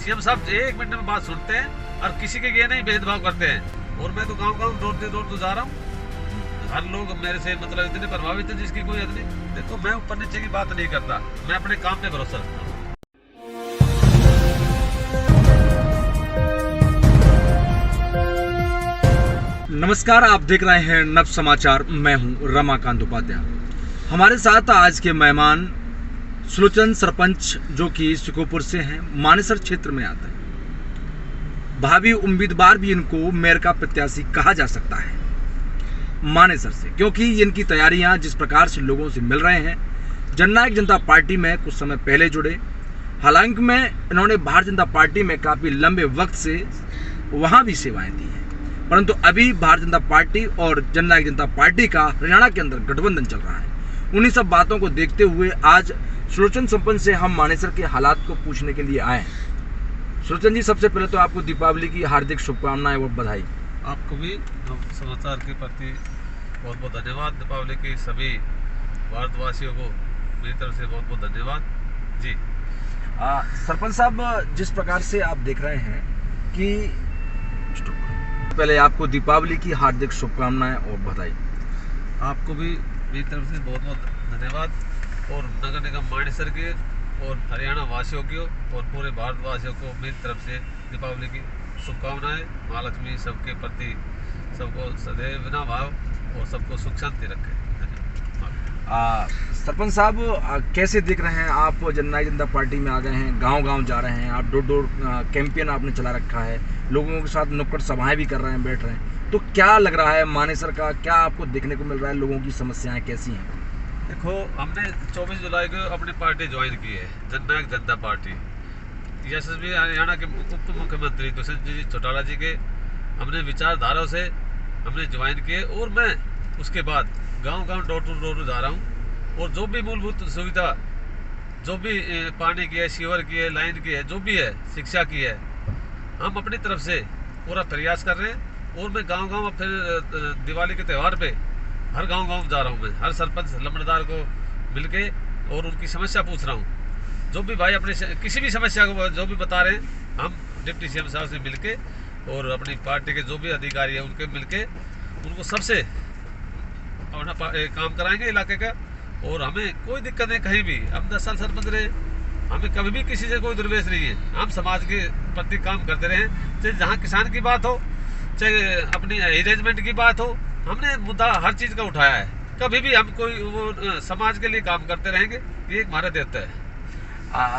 CM साहब 1 minute में बात सुनते हैं और किसी के ये नहीं भेदभाव करते हैं। और मैं तो गांव दौड़ जा रहा हूँ। हर लोग मेरे से मतलब इतने प्रभावित है जिसकी कोई हद नहीं। देखो मैं ऊपर नीचे की बात नहीं करता, मैं अपने काम पे भरोसा रखता हूँ। नमस्कार, आप देख रहे हैं नव समाचार। मैं हूं रमाकांत उपाध्याय। हमारे साथ आज के मेहमान सुलोचन सरपंच जो कि सुखोपुर से हैं, मानेसर क्षेत्र में आता है। भावी उम्मीदवार भी इनको मेयर का प्रत्याशी कहा जा सकता है मानेसर से, क्योंकि इनकी तैयारियां जिस प्रकार से लोगों से मिल रहे हैं। जननायक जनता पार्टी में कुछ समय पहले जुड़े, हालांकि में इन्होंने भारतीय जनता पार्टी में काफ़ी लंबे वक्त से वहाँ भी सेवाएं दी हैं, परंतु अभी भारतीय जनता पार्टी और जननायक जनता पार्टी का हरियाणा के अंदर गठबंधन चल रहा है। उन्हीं सब बातों को देखते हुए आज सुलोचन सरपंच से हम मानेसर के हालात को पूछने के लिए आए हैं। सुलोचन जी, सबसे पहले तो आपको दीपावली की हार्दिक शुभकामनाएं और बधाई। आपको भी समाचार के प्रति बहुत बहुत धन्यवाद। दीपावली की सभी भारतवासियों को मेरी तरफ से बहुत बहुत धन्यवाद जी। सरपंच साहब, जिस प्रकार से आप देख रहे हैं कि पहले आपको दीपावली की हार्दिक शुभकामनाएं और बधाई। आपको भी मेरी तरफ से बहुत बहुत धन्यवाद और नगर निगम मानेसर के और हरियाणा वासियों की और पूरे भारतवासियों को मेरी तरफ से दीपावली की शुभकामनाएं। महालक्ष्मी सबके प्रति सबको सदैव बिना भाव और सबको सुख शांति रखे। सरपंच साहब, कैसे देख रहे हैं आप? जननायक जनता पार्टी में आ गए हैं, गांव-गांव जा रहे हैं, आप डोर कैंपेन आपने चला रखा है, लोगों के साथ नुक्कड़ सभाएं भी कर रहे हैं, बैठ रहे हैं, तो क्या लग रहा है मानेसर का? क्या आपको देखने को मिल रहा है? लोगों की समस्याएं कैसी हैं? देखो, हमने 24 जुलाई को अपनी पार्टी ज्वाइन की है, जननायक जनता पार्टी। यशस्वी हरियाणा के उप मुख्यमंत्री दुष्यंत जी चौटाला जी के हमने विचारधारा से हमने ज्वाइन किए और मैं उसके बाद गांव-गांव डोर टू डोर जा रहा हूं और जो भी मूलभूत सुविधा, जो भी पानी की है, सीवर की है, लाइन की है, जो भी है, शिक्षा की है, हम अपनी तरफ से पूरा प्रयास कर रहे हैं। और मैं गांव-गांव फिर दिवाली के त्यौहार पे हर गांव-गांव जा रहा हूं। मैं हर सरपंच लंबड़दार को मिलके और उनकी समस्या पूछ रहा हूं। जो भी भाई अपनी किसी भी समस्या को जो भी बता रहे हैं, हम डिप्टी सीएम साहब से मिलके और अपनी पार्टी के जो भी अधिकारी है उनके मिलके उनको सबसे अपना काम कराएंगे इलाके का। और हमें कोई दिक्कत नहीं कहीं भी। हम 10 साल सरपंच रहे, हमें कभी भी किसी से कोई दुर्वेश नहीं है। हम समाज के प्रति काम करते रहे, चाहे जहाँ किसान की बात हो, चाहे अपनी अरेंजमेंट की बात हो, हमने मुद्दा हर चीज़ का उठाया है। कभी भी हम कोई वो समाज के लिए काम करते रहेंगे, ये एक हमारा देता है।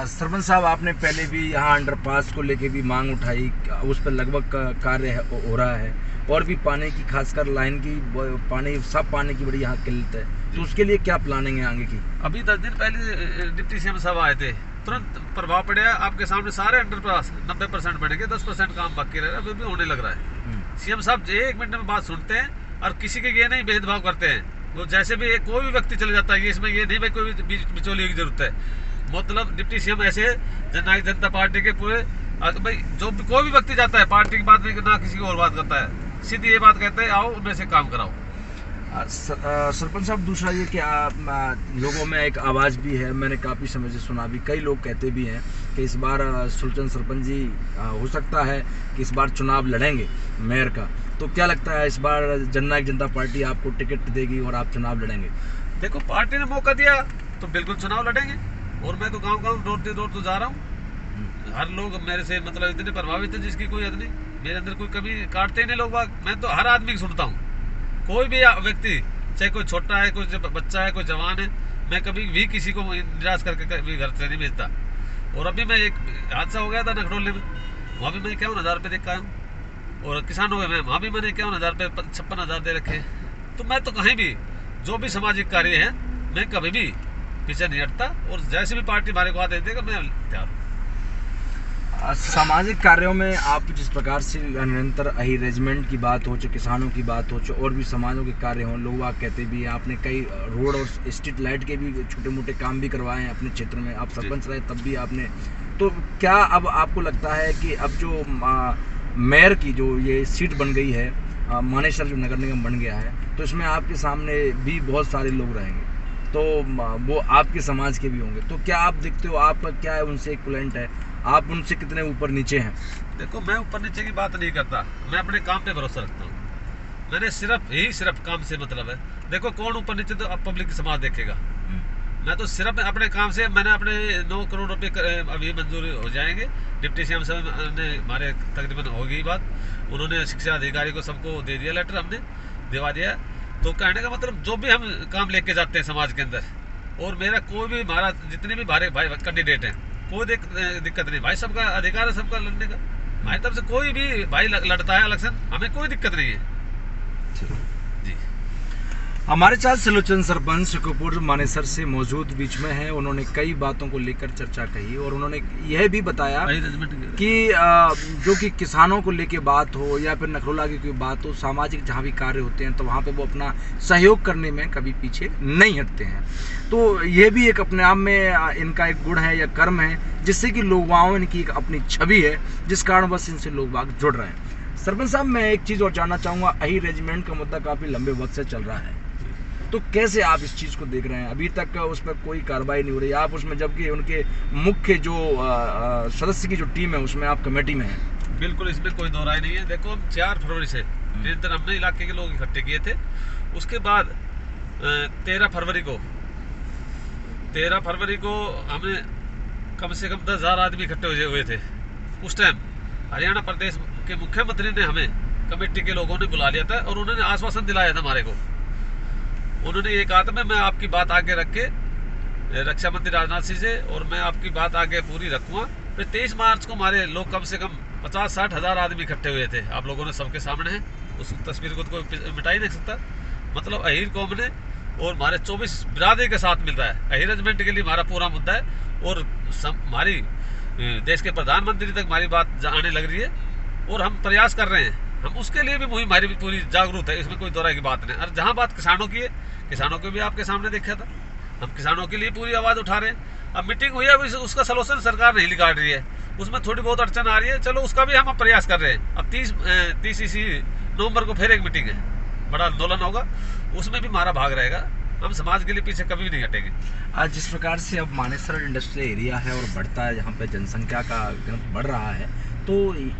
सरपंच साहब, आपने पहले भी यहाँ अंडरपास को लेके भी मांग उठाई, उस पर लगभग कार्य हो रहा है, और भी पानी की, खासकर लाइन की, पानी, सब पानी की बड़ी यहाँ किल्लत है, तो उसके लिए क्या प्लानिंग है आगे की? अभी 10 दिन पहले डिप्टी सीएम साहब आए थे, तुरंत प्रभाव पड़ा। आपके सामने सारे अंडरपास 90% बन गए, 10% काम बाकी रह रहा है, अभी भी होने लग रहा है। सीएम साहब 1 मिनट में बात सुनते हैं और किसी के ये नहीं भेदभाव करते हैं। वो जैसे भी कोई भी व्यक्ति चले जाता है, इसमें ये नहीं भाई कोई बिचौलियों की जरूरत है। मतलब डिप्टी सीएम ऐसे जननायक जनता पार्टी के पूरे भाई, जो भी कोई भी व्यक्ति जाता है पार्टी की बात नहीं, ना किसी की और बात करता है, सीधी ये बात कहते हैं, आओ उनमें से काम कराओ। सरपंच साहब, दूसरा ये कि लोगों में एक आवाज़ भी है, मैंने काफ़ी समय से सुना भी, कई लोग कहते भी हैं कि इस बार सुलोचन सरपंच जी हो सकता है कि इस बार चुनाव लड़ेंगे मेयर का। तो क्या लगता है, इस बार जननायक जनता पार्टी आपको टिकट देगी और आप चुनाव लड़ेंगे? देखो, पार्टी ने मौका दिया तो बिल्कुल चुनाव लड़ेंगे। और मैं तो गांव-गांव डोर तो जा रहा हूँ। हर लोग मेरे से मतलब इतने प्रभावित है जिसकी कोई हद नहीं। मेरे अंदर कोई कभी काटते ही नहीं लोग बाग। मैं तो हर आदमी की सुनता हूँ, कोई भी व्यक्ति, चाहे कोई छोटा है, कोई बच्चा है, कोई जवान है, मैं कभी भी किसी को निराश करके कभी घर से नहीं भेजता। और अभी मैं एक हादसा हो गया था नखडोले में, वहाँ भी मैं 51,000 रुपये देख का हूँ। और किसानों में वहाँ भी मैंने 51,000 रुपये 56,000 दे रखे। तो मैं तो कहीं भी जो भी सामाजिक कार्य है, मैं कभी भी पीछे नहीं हटता। और जैसे भी पार्टी हमारे को आदेश देगा, मैं तैयार हूँ। सामाजिक कार्यों में आप जिस प्रकार से निरंतर अरेंजमेंट की बात हो, चाहे किसानों की बात हो, चाहे और भी समाजों के कार्य हों, लोग आप कहते भी हैं, आपने कई रोड और स्ट्रीट लाइट के भी छोटे मोटे काम भी करवाए हैं अपने क्षेत्र में। आप सरपंच रहे तब भी आपने, तो क्या अब आपको लगता है कि अब जो मेयर की जो ये सीट बन गई है, मानेसर जो नगर निगम बन गया है, तो इसमें आपके सामने भी बहुत सारे लोग रहेंगे, तो वो आपके समाज के भी होंगे, तो क्या आप देखते हो, आपका क्या है उनसे इक्विवेलेंट है, आप उनसे कितने ऊपर नीचे हैं? देखो, मैं ऊपर नीचे की बात नहीं करता, मैं अपने काम पे भरोसा रखता हूँ। मैंने सिर्फ काम से मतलब है। देखो, कौन ऊपर नीचे तो अब पब्लिक समाज देखेगा। मैं तो सिर्फ अपने काम से, मैंने अपने 9 करोड़ रुपए अभी मंजूर हो जाएंगे। डिप्टी सीएम साहब ने हमारे तकरीबन होगी बात, उन्होंने शिक्षा अधिकारी को सबको दे दिया लेटर, हमने दिवा दिया। तो कहने का मतलब जो भी हम काम लेके जाते हैं समाज के अंदर, और मेरा कोई भी, हमारा जितने भी भाई कैंडिडेट हैं, कोई दिक्कत नहीं भाई, सबका अधिकार है सबका लड़ने का। हमारी तरफ से कोई भी भाई लड़ता है इलेक्शन, हमें कोई दिक्कत नहीं है जी। हमारे साथ सुलोचन सरपंच सुखोपुर मानेसर से मौजूद बीच में हैं। उन्होंने कई बातों को लेकर चर्चा कही और उन्होंने यह भी बताया कि जो कि किसानों को लेकर बात हो या फिर नखरोला की कोई बात हो, सामाजिक जहाँ भी कार्य होते हैं तो वहाँ पे वो अपना सहयोग करने में कभी पीछे नहीं हटते हैं। तो ये भी एक अपने आप में इनका एक गुण है या कर्म है, जिससे कि लोगों इनकी एक अपनी छवि है, जिस कारण बस इनसे लोग बाग जुड़ रहे हैं। सरपंच साहब, मैं एक चीज़ और जानना चाहूँगा, अहीर रेजिमेंट का मुद्दा काफ़ी लंबे वक्त से चल रहा है, तो कैसे आप इस चीज़ को देख रहे हैं? अभी तक उस पर कोई कार्रवाई नहीं हो रही, आप उसमें, जबकि उनके मुख्य जो सदस्य की जो टीम है उसमें आप कमेटी में हैं। बिल्कुल, इसमें कोई दो राय नहीं है। देखो, हम 4 फरवरी से निरंतर हमने इलाके के लोग इकट्ठे किए थे। उसके बाद 13 फरवरी को हमने कम से कम 10,000 आदमी इकट्ठे हुए थे। उस टाइम हरियाणा प्रदेश के मुख्यमंत्री ने हमें कमेटी के लोगों ने बुला लिया था और उन्होंने आश्वासन दिलाया था हमारे को। उन्होंने ये कहा था, मैं आपकी बात आगे रख के रक्षा मंत्री राजनाथ सिंह से, और मैं आपकी बात आगे पूरी रखूंगा। फिर 23 मार्च को हमारे लोग कम से कम 50-60 हज़ार आदमी इकट्ठे हुए थे। आप लोगों ने सबके सामने है, उस तस्वीर को तो कोई मिटा ही नहीं सकता। मतलब अहीर कौम ने और हमारे 24 बिरादरी के साथ मिल रहा है। अहीर रेजिमेंट के लिए हमारा पूरा मुद्दा है, और हमारी देश के प्रधानमंत्री तक हमारी बात आने लग रही है, और हम प्रयास कर रहे हैं। हम उसके लिए भी मुहिम हमारी भी पूरी जागरूक है, इसमें कोई दो राय की बात नहीं। और जहाँ बात किसानों की है, किसानों को भी आपके सामने देखा था, हम किसानों के लिए पूरी आवाज़ उठा रहे हैं। अब मीटिंग हुई है, अब उसका सलूशन सरकार नहीं निकाल रही है, उसमें थोड़ी बहुत अड़चन आ रही है, चलो उसका भी हम प्रयास कर रहे हैं। अब 30 इसी नवंबर को फिर एक मीटिंग है, बड़ा आंदोलन होगा, उसमें भी हमारा भाग रहेगा। हम समाज के लिए पीछे कभी भी नहीं हटेंगे। आज जिस प्रकार से अब मानेसर इंडस्ट्रियल एरिया है और बढ़ता है, यहाँ पे जनसंख्या का बढ़ रहा है, तो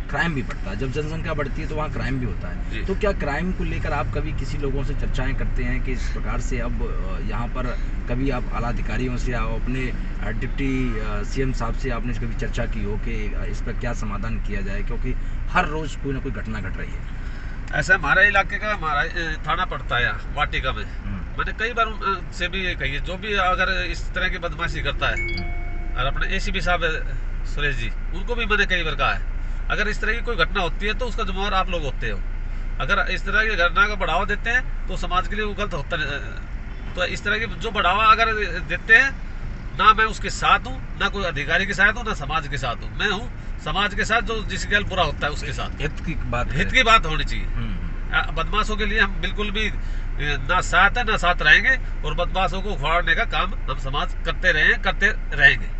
क्राइम भी बढ़ता है। जब जनसंख्या बढ़ती है तो वहाँ क्राइम भी होता है। तो क्या क्राइम को लेकर आप कभी किसी लोगों से चर्चाएं करते हैं कि इस प्रकार से अब यहाँ पर कभी आप आला अधिकारियों से, आप अपने डिप्टी सीएम साहब से आपने कभी चर्चा की हो कि इस पर क्या समाधान किया जाए, क्योंकि हर रोज़ कोई ना कोई घटना घट रही है? ऐसा हमारे इलाके का हमारा थाना पड़ता है वाटिका में। मैंने कई बार उनसे भी ये कही है, जो भी अगर इस तरह की बदमाशी करता है, और अपने एसीपी साहब सुरेश जी, उनको भी मैंने कई बार कहा है, अगर इस तरह की कोई घटना होती है तो उसका जिम्मेवार आप लोग होते हो। अगर इस तरह की घटना का बढ़ावा देते हैं तो समाज के लिए वो गलत होता है। तो इस तरह की जो बढ़ावा अगर देते हैं, ना मैं उसके साथ हूँ, ना कोई अधिकारी के साथ हूँ, ना समाज के साथ हूँ। मैं हूँ समाज के साथ, जो जिसके लिए बुरा होता है उसके साथ। हित की बात होनी चाहिए। बदमाशों के लिए हम बिल्कुल भी ना साथ है ना साथ रहेंगे, और बदमाशों को उखाड़ने का काम हम समाज करते रहेंगे।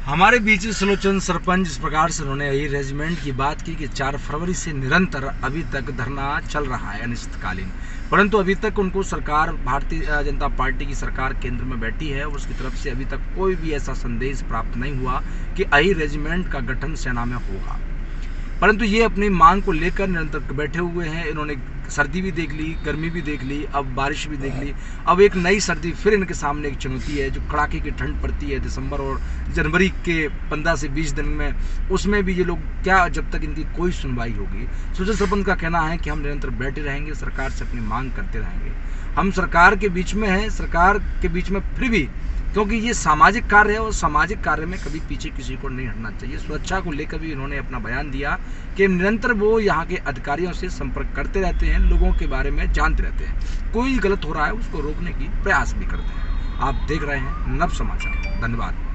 हमारे बीच सुलोचन सरपंच इस प्रकार से उन्होंने अहीर रेजिमेंट की बात की कि 4 फरवरी से निरंतर अभी तक धरना चल रहा है अनिश्चितकालीन, परंतु अभी तक उनको सरकार, भारतीय जनता पार्टी की सरकार केंद्र में बैठी है, और उसकी तरफ से अभी तक कोई भी ऐसा संदेश प्राप्त नहीं हुआ कि अहीर रेजिमेंट का गठन सेना में होगा। परंतु ये अपनी मांग को लेकर निरंतर बैठे हुए हैं। इन्होंने सर्दी भी देख ली, गर्मी भी देख ली, अब बारिश भी देख ली, अब एक नई सर्दी फिर इनके सामने एक चुनौती है, जो कड़ाके की ठंड पड़ती है दिसंबर और जनवरी के 15 से 20 दिन में, उसमें भी ये लोग क्या, जब तक इनकी कोई सुनवाई होगी। सुलोचन सरपंच का कहना है कि हम निरंतर बैठे रहेंगे, सरकार से अपनी मांग करते रहेंगे। हम सरकार के बीच में हैं, सरकार के बीच में फिर भी, क्योंकि ये सामाजिक कार्य है और सामाजिक कार्य में कभी पीछे किसी को नहीं हटना चाहिए। सुरक्षा को लेकर भी इन्होंने अपना बयान दिया कि निरंतर वो यहाँ के अधिकारियों से संपर्क करते रहते हैं, लोगों के बारे में जानते रहते हैं, कोई गलत हो रहा है उसको रोकने की प्रयास भी करते हैं। आप देख रहे हैं नव समाचार। धन्यवाद।